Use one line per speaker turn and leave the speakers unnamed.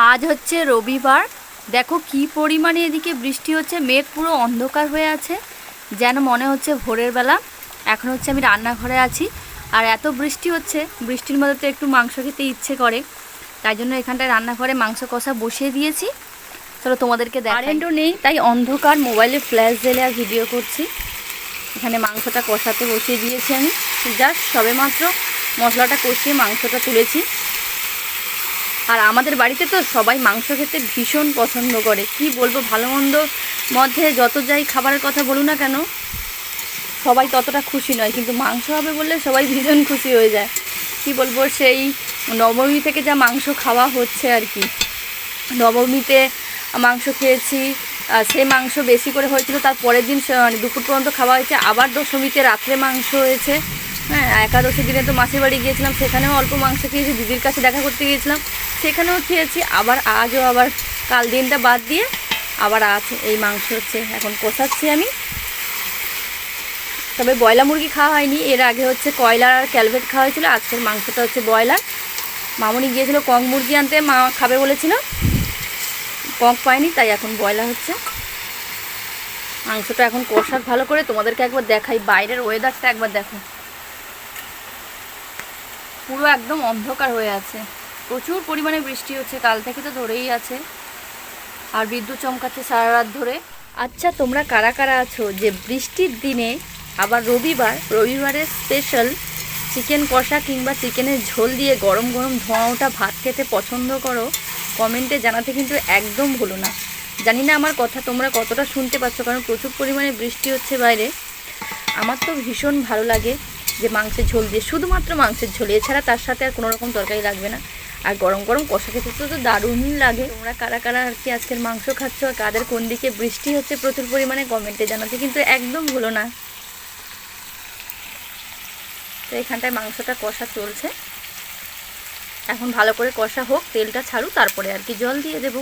আজ হচ্ছে রবিবার। দেখো কি পরিমাণে এদিকে বৃষ্টি হচ্ছে, মেঘ পুরো অন্ধকার হয়ে আছে, যেন মনে হচ্ছে ভোরের বেলা। এখন হচ্ছে আমি রান্নাঘরে আছি, আর এত বৃষ্টি হচ্ছে, বৃষ্টির মধ্যে তো একটু মাংস খেতে ইচ্ছে করে, তাই জন্য এখানটায় রান্নাঘরে মাংস কষা বসিয়ে দিয়েছি। চলো তোমাদেরকে দেখাই। কারেন্টও নেই, তাই অন্ধকার, মোবাইলে ফ্ল্যাশ জ্বেলে আর ভিডিও করছি। এখানে মাংসটা কষাতে বসিয়ে দিয়েছি আমি, জাস্ট সবেমাত্র মশলাটা কষিয়ে মাংসটা তুলেছি। আর আমাদের বাড়িতে তো সবাই মাংস খেতে ভীষণ পছন্দ করে, কি বলবো, ভালো মন্দ মধ্যে যত যাই খাবারের কথা বলুন না কেন, সবাই ততটা খুশি নয়, কিন্তু মাংস হবে বললে সবাই ভীষণ খুশি হয়ে যায়। কি বলবো, সেই নবমী থেকে যা মাংস খাওয়া হচ্ছে আর কি। নবমীতে মাংস খেয়েছি, সে মাংস বেশি করে হয়েছিল, তার পরের দিন মানে দুপুর পর্যন্ত খাওয়া হয়েছে, আবার দশমীতে রাত্রে মাংস হয়েছে। হ্যাঁ, একাদশী দিনে তো মাসির বাড়ি গিয়েছিলাম, সেখানেও অল্প মাংস খেয়েছি, দিদির কাছে দেখা করতে গিয়েছিলাম, সেখানেও খেয়েছি, আবার আজও আবার কাল দিনটা বাদ দিয়ে আবার আছে এই মাংস হচ্ছে, এখন কষাচ্ছি আমি। তবে ব্রয়লার মুরগি খাওয়া হয়নি, এর আগে হচ্ছে কয়লার আর ক্যালভেট খাওয়া হয়েছিলো, আজকের মাংসটা হচ্ছে ব্রয়লার। মামনি গিয়েছিলো কক মুরগি আনতে, মা খাবে বলেছিল, কক পায়নি, তাই এখন ব্রয়লার হচ্ছে। মাংসটা এখন কষাক ভালো করে, তোমাদেরকে একবার দেখাই, বাইরের ওয়েদারটা একবার দেখো, পুরো একদম অন্ধকার হয়ে আছে, প্রচুর পরিমাণে বৃষ্টি হচ্ছে, কাল থেকে তো ধরেই আছে, আর বিদ্যুৎ চমকাচ্ছে সারা রাত ধরে। আচ্ছা, তোমরা কারা কারা আছো যে বৃষ্টির দিনে আবার রবিবারের স্পেশাল চিকেন কষা কিংবা চিকেনের ঝোল দিয়ে গরম গরম ধোঁয়া ওঠা ভাত খেতে পছন্দ করো? কমেন্টে জানাতে কিন্তু একদম ভুলো না। জানি না আমার কথা তোমরা কতটা শুনতে পাচ্ছ, কারণ প্রচুর পরিমাণে বৃষ্টি হচ্ছে বাইরে। আমার তো ভীষণ ভালো লাগে যে মাংসের ঝোল দিয়ে, শুধুমাত্র মাংসের ঝোল, এছাড়া তার সাথে আর কোনো রকম তরকারি লাগবে না। আর গরম গরম কষা খেতে তো দারুণ লাগে। তোমরা কারা কারা আর কি আজকের মাংস খাচ্ছ, আর কাদের কোন দিকে বৃষ্টি হচ্ছে প্রচুর পরিমাণে, কমেন্টে জানাতে কিন্তু একদম ভুলো না। তো এখানটায় মাংসটা কষা চলছে, এখন ভালো করে কষা হোক, তেলটা ছাড়ুক, তারপরে আর কি জল দিয়ে দেবো।